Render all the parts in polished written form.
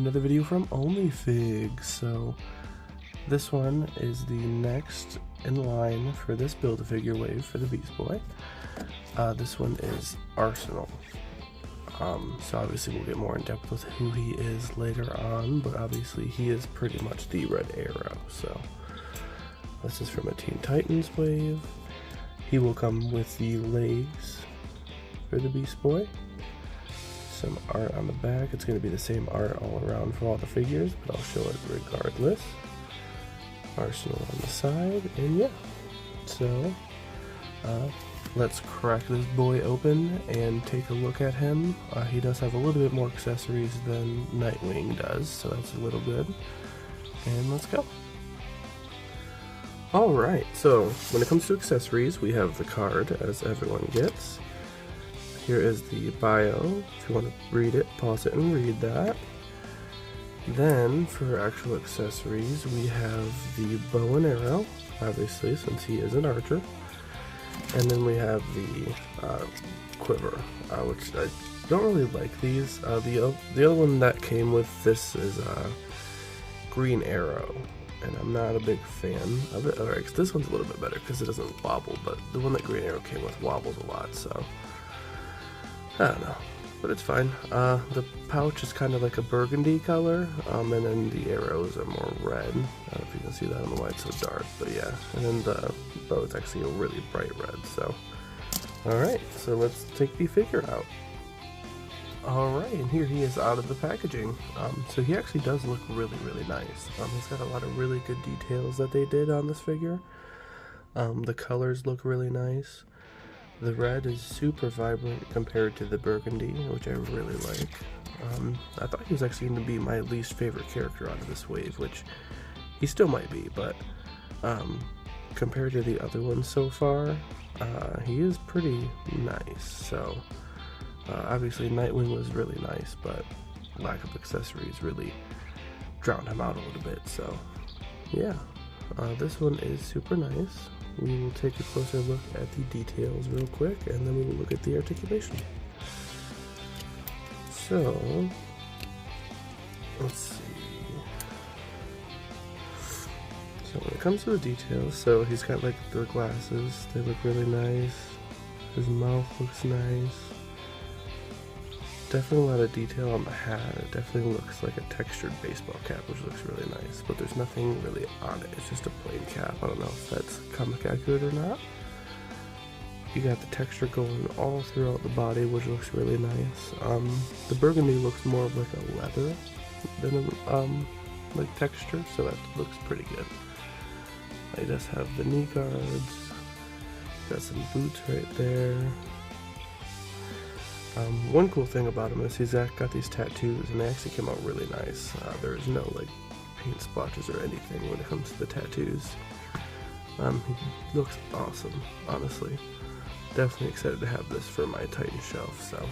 another video from OnlyFig. So this one is the next in line for this Build-A-Figure wave for the Beast Boy. This one is Arsenal. So obviously we'll get more in depth with who he is later on, but obviously he is pretty much the Red Arrow. So this is from a Teen Titans wave. He will come with the legs for the Beast Boy. Some art on the back. It's going to be the same art all around for all the figures, but I'll show it regardless. Arsenal on the side, and yeah. So let's crack this boy open and take a look at him. He does have a little bit more accessories than Nightwing does, so that's a little good. And let's go. Alright, so when it comes to accessories, we have the card, as everyone gets. Here is the bio. If you want to read it, pause it and read that. Then, for actual accessories, we have the bow and arrow, obviously, since he is an archer. And then we have the quiver, which I don't really like these. The other one that came with this is Green Arrow, and I'm not a big fan of it. Alright, this one's a little bit better because it doesn't wobble, but the one that Green Arrow came with wobbles a lot, so I don't know, but it's fine. The pouch is kind of like a burgundy color, and then the arrows are more red. I don't know if you can see that on the white, so dark, but yeah. And then the bow is actually a really bright red, so. Alright, so let's take the figure out. Alright, and here he is out of the packaging. So he actually does look really, really nice. He's got a lot of really good details that they did on this figure. The colors look really nice. The red is super vibrant compared to the burgundy, which I really like. I thought he was actually going to be my least favorite character out of this wave, which he still might be, but compared to the other ones so far, he is pretty nice. So obviously Nightwing was really nice, but lack of accessories really drowned him out a little bit. So yeah, this one is super nice. We will take a closer look at the details real quick, and then we will look at the articulation. So, let's see. So when it comes to the details, so he's got like the glasses, they look really nice. His mouth looks nice. Definitely a lot of detail on the hat. It definitely looks like a textured baseball cap, which looks really nice, but there's nothing really on it. It's just a plain cap. I don't know if that's comic accurate or not. You got the texture going all throughout the body, which looks really nice. The burgundy looks more of like a leather than like texture, so that looks pretty good. He does have the knee guards. Got some boots right there. One cool thing about him is he's got these tattoos, and they actually came out really nice. There's no like paint splotches or anything when it comes to the tattoos. He looks awesome, honestly. Definitely excited to have this for my Titan shelf. So,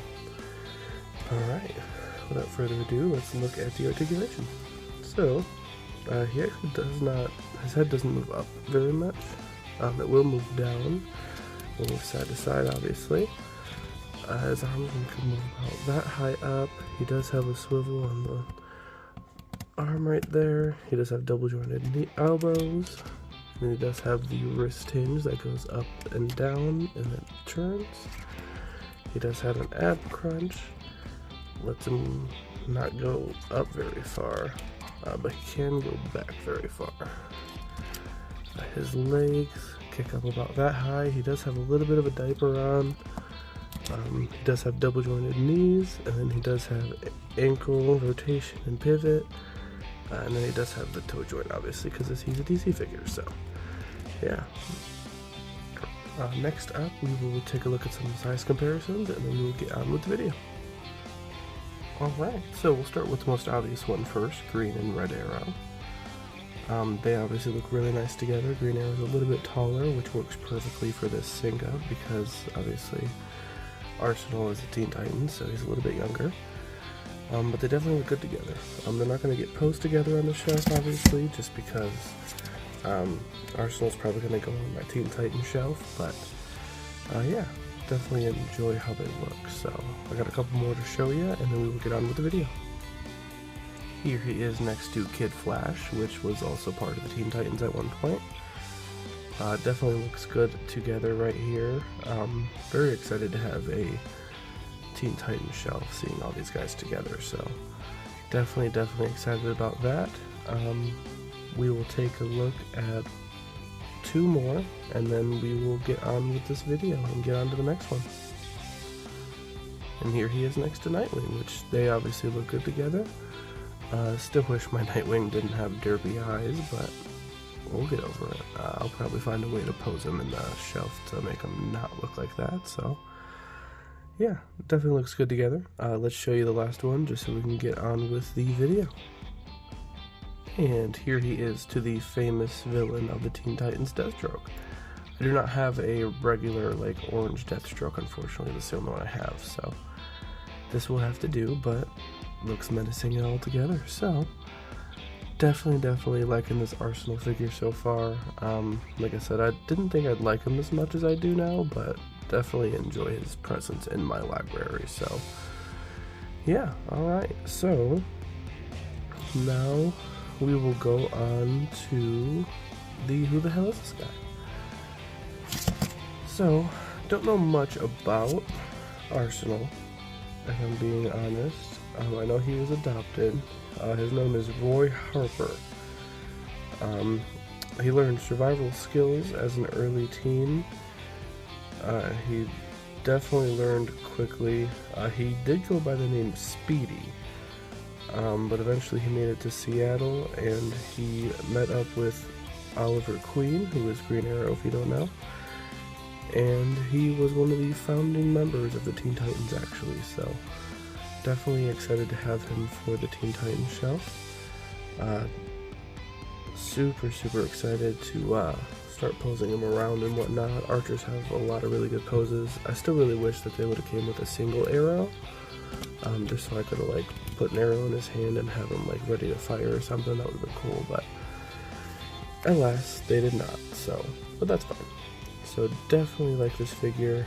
alright, without further ado, let's look at the articulation. So, he actually does not, his head doesn't move up very much. It will move down, we'll move side to side, obviously. His arms can move about that high up. He does have a swivel on the arm right there. He does have double jointed knee elbows. And he does have the wrist hinge that goes up and down and then turns. He does have an ab crunch. Lets him not go up very far, but he can go back very far. His legs kick up about that high. He does have a little bit of a diaper on. He does have double jointed knees, and then he does have ankle rotation and pivot, and then he does have the toe joint, obviously, because he's a DC figure, so yeah. Next up, we will take a look at some size comparisons, and then we will get on with the video. Alright, so we'll start with the most obvious one first, Green and Red Arrow. They obviously look really nice together. Green Arrow is a little bit taller, which works perfectly for this Singa, because obviously Arsenal is a Teen Titans, so he's a little bit younger. But they definitely look good together. They're not going to get posed together on the shelf, obviously, just because Arsenal's probably going to go on my Teen Titans shelf, but yeah, definitely enjoy how they look. So I got a couple more to show you, and then we will get on with the video. Here he is next to Kid Flash, which was also part of the Teen Titans at one point. Definitely looks good together right here. Very excited to have a Teen Titans shelf, seeing all these guys together, so definitely excited about that. We will take a look at 2 more, and then we will get on with this video and get on to the next one. And here he is next to Nightwing, which they obviously look good together. Still wish my Nightwing didn't have derpy eyes, but we'll get over it. I'll probably find a way to pose him in the shelf to make him not look like that, so yeah, definitely looks good together. Let's show you the last one just so we can get on with the video. And here he is to the famous villain of the Teen Titans, Deathstroke. I do not have a regular, like, orange Deathstroke, unfortunately. That's the only one I have, so this will have to do, but looks menacing altogether. So definitely liking this Arsenal figure so far. Like I said, I didn't think I'd like him as much as I do now, but definitely enjoy his presence in my library. So yeah, alright, so now we will go on to the who the hell is this guy? So, don't know much about Arsenal, if I'm being honest. I know he was adopted. His name is Roy Harper. He learned survival skills as an early teen. He definitely learned quickly. He did go by the name Speedy, but eventually he made it to Seattle, and he met up with Oliver Queen, who is Green Arrow if you don't know. And he was one of the founding members of the Teen Titans, actually, so definitely excited to have him for the Teen Titans shelf. Super excited to start posing him around and whatnot. Archers have a lot of really good poses. I still really wish that they would have came with a single arrow, just so I could have, like, put an arrow in his hand and have him, like, ready to fire or something. That would have been cool, but alas, they did not, so, but that's fine. So definitely like this figure.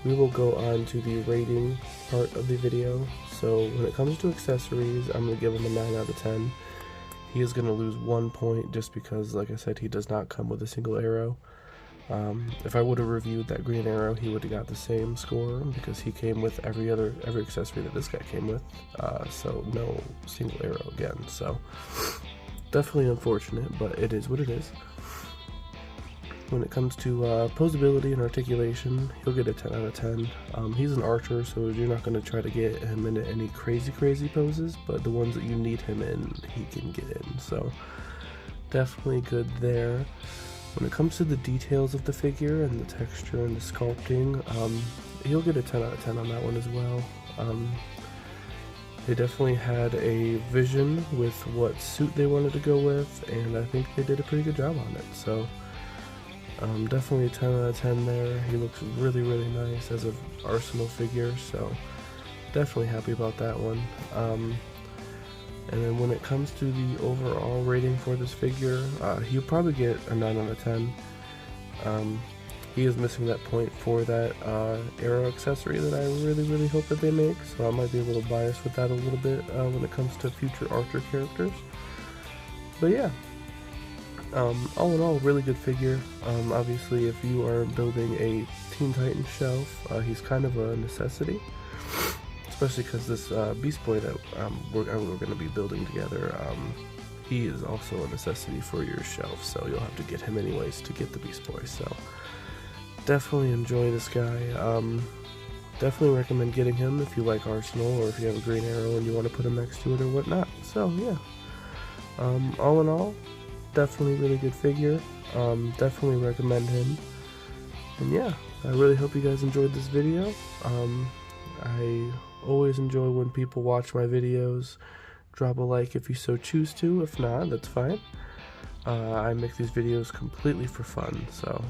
We will go on to the rating part of the video. So when it comes to accessories, I'm going to give him a 9 out of 10. He is going to lose 1 point just because, like I said, he does not come with a single arrow. If I would have reviewed that Green Arrow, he would have got the same score because he came with every accessory that this guy came with. So no single arrow again. So definitely unfortunate, but it is what it is. When it comes to posability and articulation, he'll get a 10 out of 10. He's an archer, so you're not going to try to get him into any crazy poses, but the ones that you need him in, he can get in. So definitely good there. When it comes to the details of the figure and the texture and the sculpting, he'll get a 10 out of 10 on that one as well. They definitely had a vision with what suit they wanted to go with, and I think they did a pretty good job on it. So definitely a 10 out of 10 there. He looks really nice as an Arsenal figure, so definitely happy about that one. And then when it comes to the overall rating for this figure, he'll probably get a 9 out of 10. He is missing that point for that arrow accessory that I really hope that they make, so I might be a little biased with that a little bit when it comes to future Archer characters. But yeah, all in all, really good figure. Obviously, if you are building a Teen Titans shelf, he's kind of a necessity, especially because this Beast Boy that we're going to be building together, he is also a necessity for your shelf, so you'll have to get him anyways to get the Beast Boy. So definitely enjoy this guy. Definitely recommend getting him if you like Arsenal, or if you have a Green Arrow and you want to put him next to it or whatnot. So yeah, all in all, definitely really good figure. Definitely recommend him. And yeah, I really hope you guys enjoyed this video. I always enjoy when people watch my videos. Drop a like if you so choose to. If not, that's fine. I make these videos completely for fun, so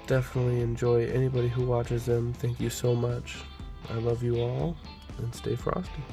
definitely enjoy anybody who watches them. Thank you so much. I love you all, and stay frosty.